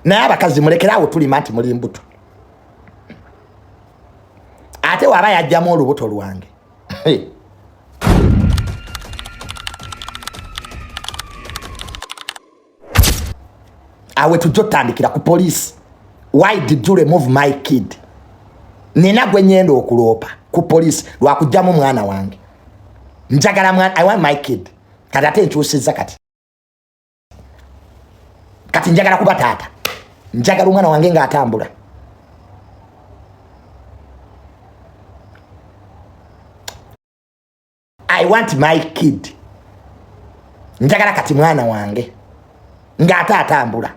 naye abakazi mulekerawo tulima nti muli mbuto ate waba yajjamu olubuto lwange awe tujja otandikira ku police. Why did you remove my kid? Nina gwe nyenda okuloopa ku police lwakujjamu mwana wange. Njagala mwana, I want my kid. Kati ate nkyusiza kati njagala kuba taata. Njagala omwana wange nga atambula. I want my kid. Njagala kati mwana wange nga atambula.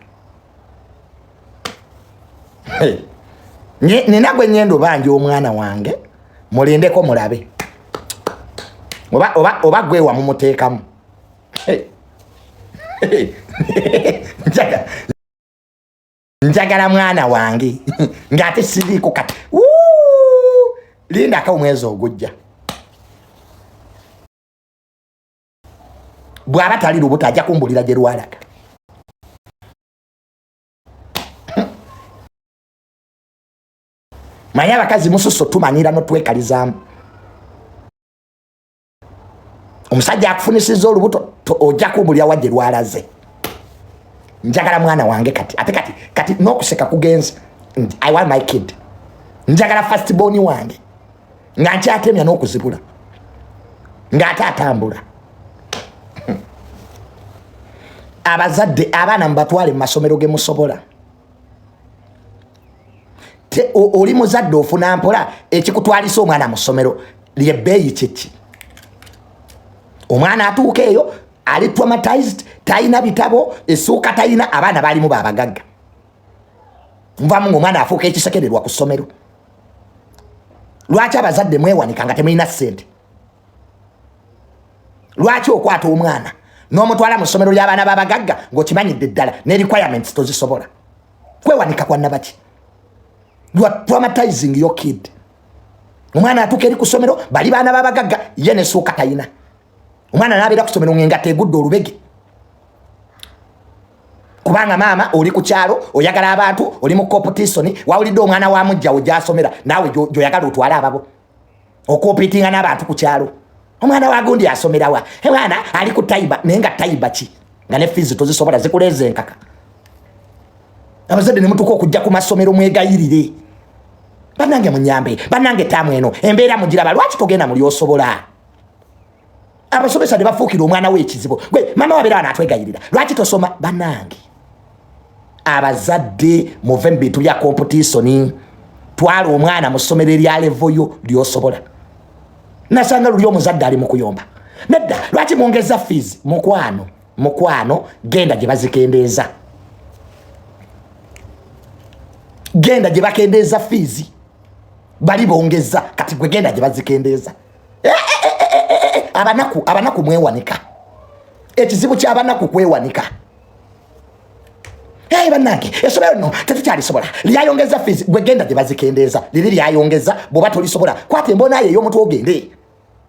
Nina gwe nyendo banje omwana wange mulindeko mulabe. Oba gwe wa mumuteekamu. Njagala mwana wange nga ate siriiko kati. Linda ka omwezi ogujja. Bw'aba tali lubuto ajja kumbulira gye lwalaga. Manya abakazi mususo tumanira notwekalizaamu. Omusajja akufunisiza olubuto ojja kumbulira wajje lwalaze. Njagala mwana wange kati. Ate kati n'okuseka kugenza. I want my kid. Njagala first born wange nga nkyatemya n'okuzibula ng'ate atambula. Abazadde abaana mbatwale mu masomero ge musobola. Oli muzadde ofuna mpola ekikutwalisa omwana mu ssomero lyebbeeyi kyeki. Omwana atuuka eyo ali traumatized, talina bitabo, essuuka talina, abaana baalimu babagagga. Nvamu ng'omwana afuuka ekisekererwa ku ssomero. Lwaki abazadde mwewanika nga temulina ssente? Lwaki okwata omwana n'omutwala mu ssomero ly'abaana babagagga ng'okimanyidde ddala ne requirements tozisobola? Kwewanika kwa nabaki? You are traumatizing your kid. Omwana atuuka eri ku ssomero bali baana babagagga ye n'essuuka talina. Omwana n'abeera ku ssomero ng'engatta egudde olubege. Kubanga maama oli ku kyalo oyagala abantu oli mu competition wawulidde omwana wa mujjawo gy'asomera naawe gy'oyagala otwale ababo okompitinga n'abantu ku kyalo. Omwana wa gundi asomera wa mwana ali ku taiba naye nga taiba ki nga ne fees tozisobola zikuleeza enkaka. Abazadde ne mutuuka okujja ku masomero mwegayirire. Bannange munyambe, bannange taamu eno embeera mugiraba, lwaki togenda muli osobola? Abasomesa ne bafuukira omwana w'ekizibu. Gwe maama wabeera wano atwegayirira, lwaki tosoma? Bannange abazadde muve mu bintu bya competition. Twala omwana mu ssomero erya level yo ly'osobola. Nasanga luli omuzadde ali mu kuyomba. Nedda, lwaki mwongeza fees? Mukwano genda gye bazikendeeza. Genda gye bakendeeza fees. Bali bongeza kati gwe genda gye bazikendeeza. Abanaku mwewanika. Ekizibu ky'abanaku kwewanika. Bannange essomero lino tetukyalisobola lyayongeza fees, gwe genda gye bazikendeeza. Liri lyayongeza bw'oba tolisobola kwata embona ye ey'omutwe ogende.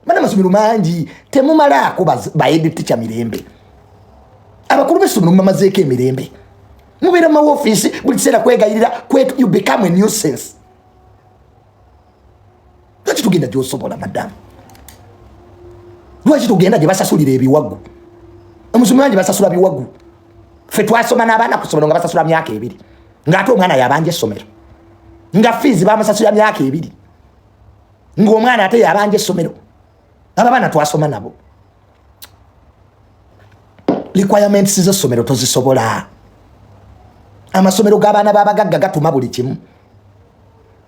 Bana masomero mangi temumalaako ba-head teacher mirembe. Abakulu b'essomero mumamazeeko emirembe. Mubeera mu mawofiisi buli kiseera kwegayirira kwetu, you become a nuisance. Lwaki tugenda gy'osobola madamu? Lwaki tugenda gye basasulira ebiwagu? Omusomi wange basasula biwagu. Ffe twasoma n'abaana ku ssomero nga basasula myaka 2 ng'ate omwana yabanja essomero nga fees bamusasula myaka 2 ng'omwana ate yabanja essomero. Abaana twasoma nabo. Requirements z'essomero tozisobola. Amasomero g'abaana babagagga gatuma buli kimu.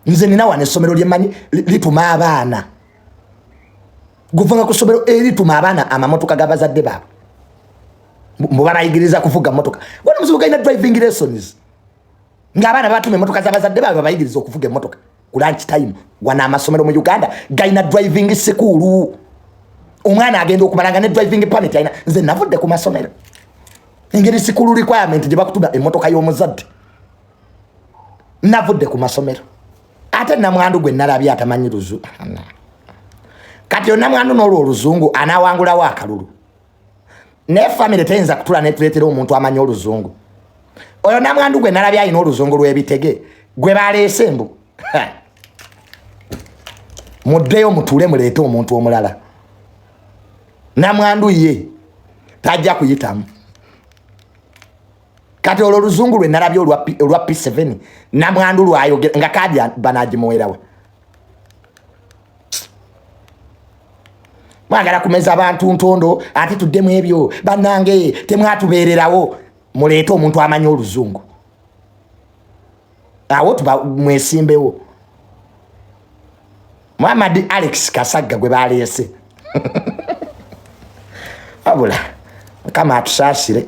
Nze nina wano essomero lyemmanyi lituma abaana. Guvanga ku ssomero erituma abaana amamotoka g'abazadde baabwe. Mubabayigiriza kuvuga motoka. Wano muzibu galina driving lessons. Ng'abaana batuma emmotoka z'abazadde baabwe babayigiriza okuvuga emmotoka. Ku lunch time wana amasomero mu Uganda galina driving school. Omwana agenda okumalanga ne driving permit alina. Nze navudde ku masomero. Engeri school requirement gye bakutuma emmotoka y'omuzadde. Navudde ku masomero. Ate namwandu gwe nalabye atamanyi Luzungu. Kati namwandu n'olwo Oluzungu anawangulawo akalulu. Ne family tayinza kutula ne tuleetera omuntu amanyi Oluzungu. oyo namwandu gwe nalabye ayina oluzungu lw'ebitege gwe baleese mbu muddeyo mutuule muleete omuntu omulala namwandu ye tajja kuyitamu kati olwo oluzungu lwe nalabye olwa P7 namwandu lwayogera nga kaadi banagimuwerawa mwagala kumeza abantu ntondo ate tuddemu ebyo bannange temwatubeererawo muleete omuntu amanyi oluzungu awo tuba mwesimbewo Muhammad Alex Kasagga gwe baleese abula kama atusaasire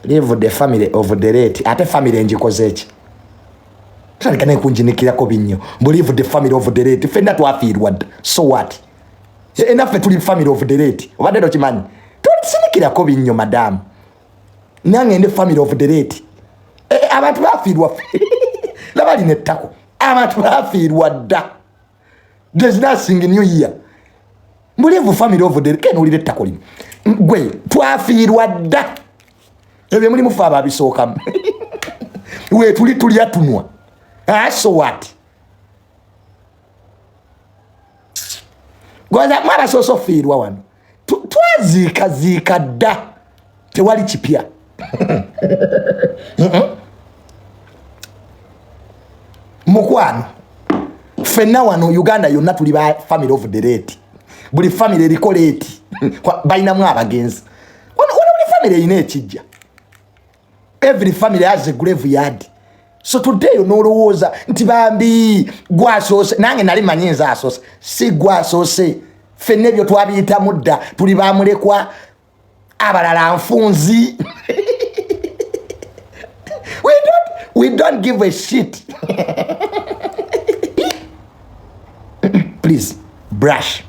leave the family of the late ate family enjikoze eki talikane kunjinikirako binnyo believe the family of the late fenda twafiirwa so what enough tuli family of the late obadde dokimanyi tulitsinikirako binnyo madam nange ndi family of the late abantu bafiirwa labalina ettako abantu bafiirwa dda there's nothing new here believe family of the late kene olire ettako lino gwe twafiirwa dda ebyo muli mufa ababisookamu we tulya tunwa so what gwaza mara soso fiirwa wano twaziika dda tewali kipya mukwano fenna wano Uganda yonna tuli ba family of the late buli family eriko late balinamu abagenzi wano buli family erina ekijja every family has a graveyard so today nolowooza nti bambi gwasoose nange nali manyinza asoose si gwasoose fenna ebyo twabiyita mudda tuli bamulekwa abalala nfunzi we don't give a shit please brush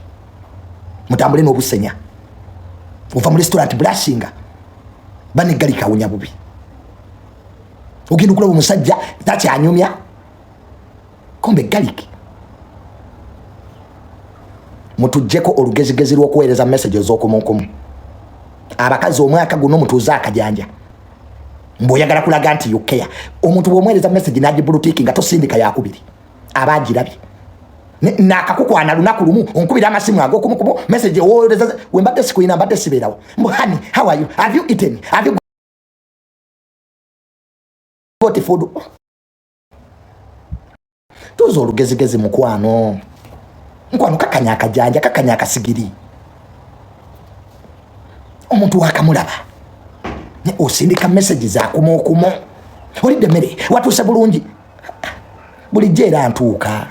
mutambule n'obusenya uva mu restaurant brushinga banigalika wunya bubi ogenda okulaba omusajja takyanyumya kombe galiki mutujjeko olugezigezi lw'okuweereza messages okumukumu abakazi omwaka guno mutuuze akajanja mb'oyagala kulaga nti yukeya omuntu bw'omuweereza message n'agibulutiiki nga tosindika yakubiri aba agirabye n'akakukwana lunaku lumu onkubira amasimu ag'okumukumu message oweereza we mbadde sikuyina mbadde sibeerawo honey how are you have you eaten have you got food tuuze olugezigezi mukwano kakanya akajanja kakanya akasigiri omuntu wakamulaba ne osindika messages akumokumo olidde mmere watuuse bulungi bulijjo era ntuuka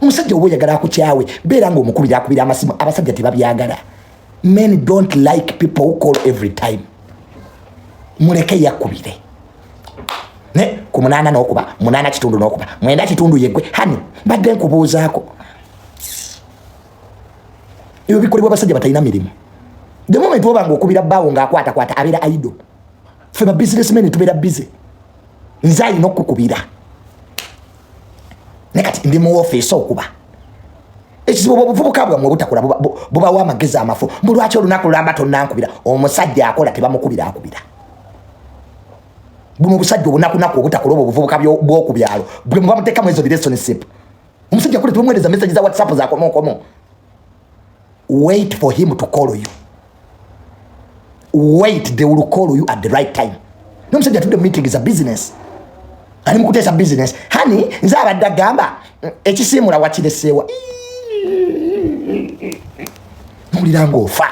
omusajja oba oyagala akukyawe beera nga omukubira akubira amasimu abasajja tebabyagala men don't like people who call every time muleke yakubire ne ku 8 n'okuba 8 kitundu n'okuba 9 kitundu yegwe hani badde nkubuuzaako ebyo bikolebwa abasajja batalina mirimu the moment oba ng'okubira bbaawo ng'akwatakwata abeera idle ffe ba businessmen tubeera busy nze alina okukubira ne kati ndi mu office okuba ekizibu obuvubuka bwamwe obutakola bubawa amagezi amafu bulwaki olunaku lulamba tonnankubira omusajja akola tebamukubira akubira buno obusajja obunakunaku obutakola obuvubuka bw'oku byalo bwe muba muteekamu ezo relationship omusajja akola tebamweereza message za WhatsApp zakomokomo wait for him to call you wait they will call you at the right time nomusajja tudde meeting is a business ali mukuteesa business hani nze abadde agamba ekisiimula wakireseewa nowulira ng'ofa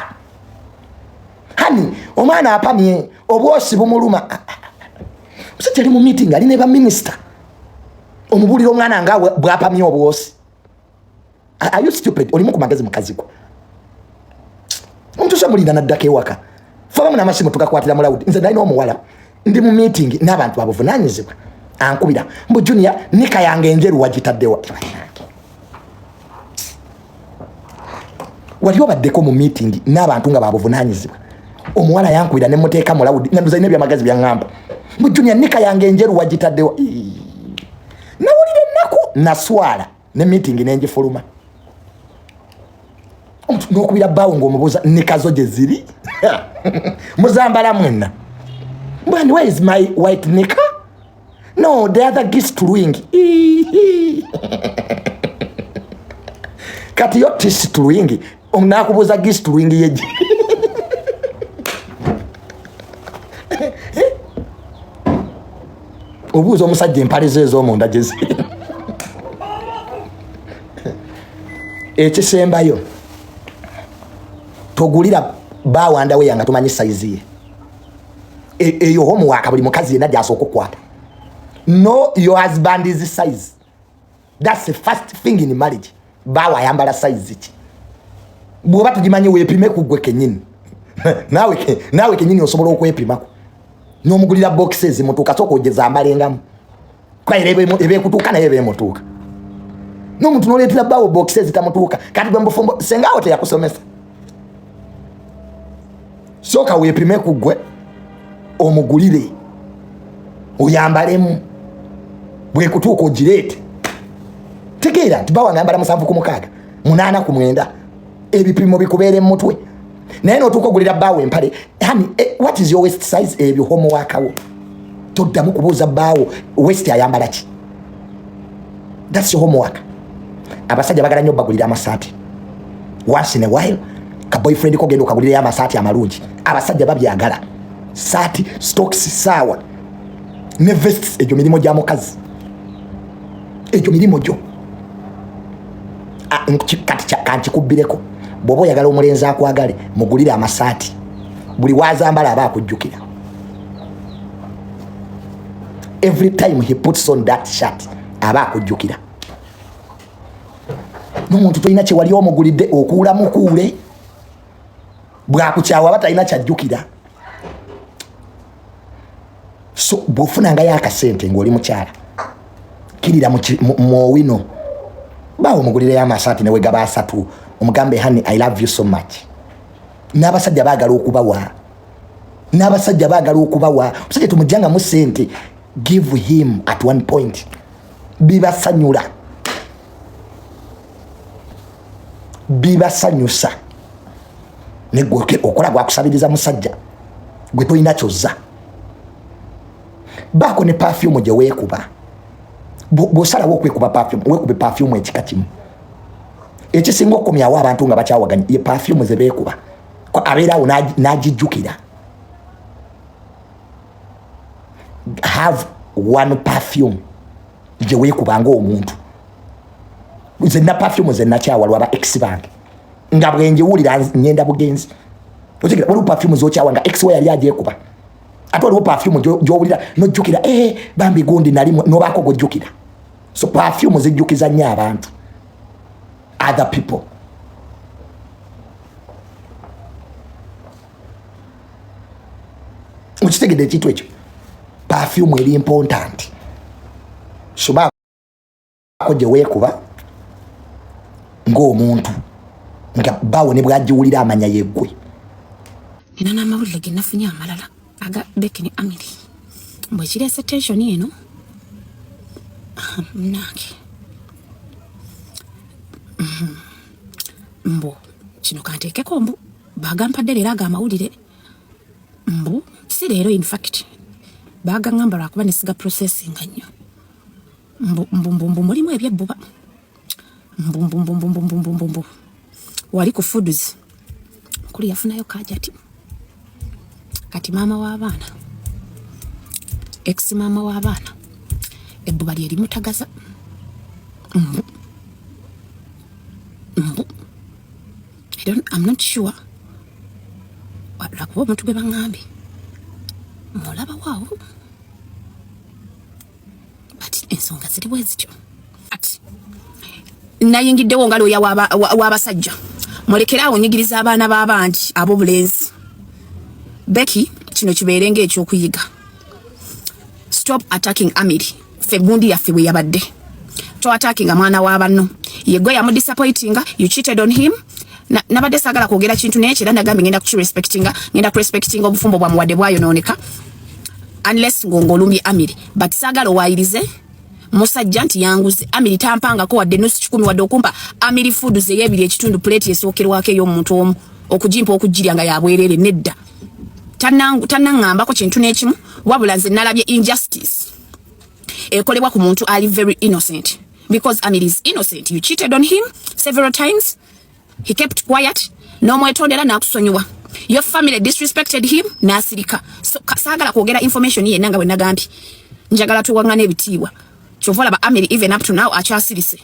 hani omwana apamye obwosi bumuluma musajja ali mu meeting ali ne baminisita omubulira omwana nga bwapamye obwosi are you stupid olimu ku magezi mukazi gwe omuntu somulinda naddako ewaka fabamu n'amasimu tugakwatira mu lawudi nze nalina omuwala ndi mu meeting n'abantu babuvunaanyizibwa ankubira mbu Junior nika yange enjeru wagitaddewa wali obaddeko mu meeting n'abantu nga babuvunaanyizibwa omuwala yankubira ne muteeka mu lawudi nga nduzaine ebyamagezi byaŋŋamba mbu Junior nika yange enjeru wagitaddewa nawulira ennaku naswala ne meeting n'engifuluma omuntu n'okubira bbaawo ng'omubuuza nikazo gye ziri Muzambala mwenna. Man, where is my white knicker? No, the other gist ring. Kati yo tisi ring. Omnakubuza gist ring yeji. Obuzo omusajja empale ze ez'omunda gye ziri. Ekisembayo togulira bawanda we yanga tumanyi size ye. Eyo homework buli mukazi yenna gy'asooka okukwata. Know your husband is size. That's the first thing in marriage. Bawa ayambala size ki. Bw'oba tugimanyi weepime ku gwe kennyini. Naawe kennyini osobola okwepimako. N'omugulira boxes mutuuka sooka ogeza ambalengamu. Kwa ebeekutuuka naye ebeemutuuka. N'omuntu n'oleetera bawo boxes tamutuuka. Kati bwe mbufumbo sengawo teyakusomesa. Sooka weepime ku gwe omugulire. Oyambalemu. Bwekutuuka ogireete. Tegeera nti bawo ngambala 7 ku 6, 8 ku 9. Ebipimo bikubeere mu mutwe. Naye n'otuuka ogulira bawo empale. Honey, what is your waist size? Ebyo homework awo. Toddamu kubuuza bawo waist ayambala ki. That's your homework. Abasajja bagala nnyo bagulira amasaati. Once in a while, ka boyfriend ko genda okagulira amasaati amalungi. Abasajja babyagala. Saati, stocks sawa. Ne vests egyo mirimo gya mukazi. Egyo mirimo gyo. Kati kankikubbireko. Bw'oba oyagala omulenzi akwagale mugulire amasaati. Buli wazambala aba akujjukira. Every time he puts on that shirt aba akujjukira. N'omuntu tolina kye wali omugulidde okuula mukuule. Bw'akukyawa aba talina kyajjukira. So bw'ofunangayo akasente ng'oli mukyala, kirira mu wino. Bawo omugulire amasaati ne wegaba 3. Omugambe honey, I love you so much. N'abasajja baagala okubawa. N'abasajja baagala okubawa. Omusajja tumujjanga mu sente. Give him at one point. Bibasanyula. Bibasanyusa. Ne gwe okola bwakusabiriza musajja. Gwe toyina kyozza. Baako ne perfume gye weekuba. Bw'osalawo okwekuba perfume, weekube perfume ekika kimu. Ekisinga okukomyawo abantu nga bakyawaganya ye perfume ze beekuba. Abeerawo n'agijjukira. Have one perfume gye weekuba ng'omuntu. Zenna perfume ze nakyawa lwaba ex bange. Nga bwenjiwulira ngenda bugenzi. Otegeera waliwo perfume z'okyawa nga ex we yali agyekuba. Ate waliwo perfume gy'owulira n'ojjukira bambi gundi nali n'obaako gw'ojjukira. So perfume zijjukiza nnyo abantu. Other people. Ukitegedde ekintu ekyo. Perfume eri important. So baako gye weekuba ng'omuntu nga bawo ne bw'agiwulira amanya yeggwe. Nina n'amawulire ge nafunye amalala aga Becky ne Amiri. Mbwe kireese tension eno. Mnange. Mbu kino kanteekeko mbu bagampadde leero aga amawulire. Mbu si leero in fact bagangamba lwakuba nesiga processing nnyo. Mbu mulimu ebyebbuba. Mbu wali ku foods kuli yafunayo kajati. Kati maama w'abaana, ex maama w'abaana, ebbuba lye limutagaza. I'm not sure. Lwakuba omuntu gwe baŋŋambye mulaba waawo. But ensonga ziri bwe zityo. Ati nayingiddewo nga looya w'abasajja. Mulekeraawo nyigiriza abaana b'abandi ab'obulenzi. Becky, kino kibeere ng'ekyokuyiga. Stop attacking Amiri. Ffe gundi yaffe bwe yabadde. To attacking mwana wa banno. Yegwe yamudisappointinga, you cheated on him. Nabadde saagala kwogera kintu naye kira nagambye ngenda kurespectinga obufumbo bwa muwadde bwayonooneka. Unless ng'olumbye Amiri. But saagala owaayirize musajja nti yanguze. Amiri tampangako wadde nusu 10 wadde okumpa Amiri food ze y'ebiri ekitundu plate esookerwako ey'omuntu omu. okujimpa okujirya nga yabwerere nedda tanangambako kintu n'ekimu wabula nze nalabye injustice ekolebwa ku muntu ali very innocent because Amir is innocent. You cheated on him several times. He kept quiet. No mwetondera nakusonyiwa. Your family disrespected him nasirika. So sagala kwogera information yenna nga bwe nagambi njagala tuwangane ebitiibwa. Chovola ba Amir even up to now akyasirise.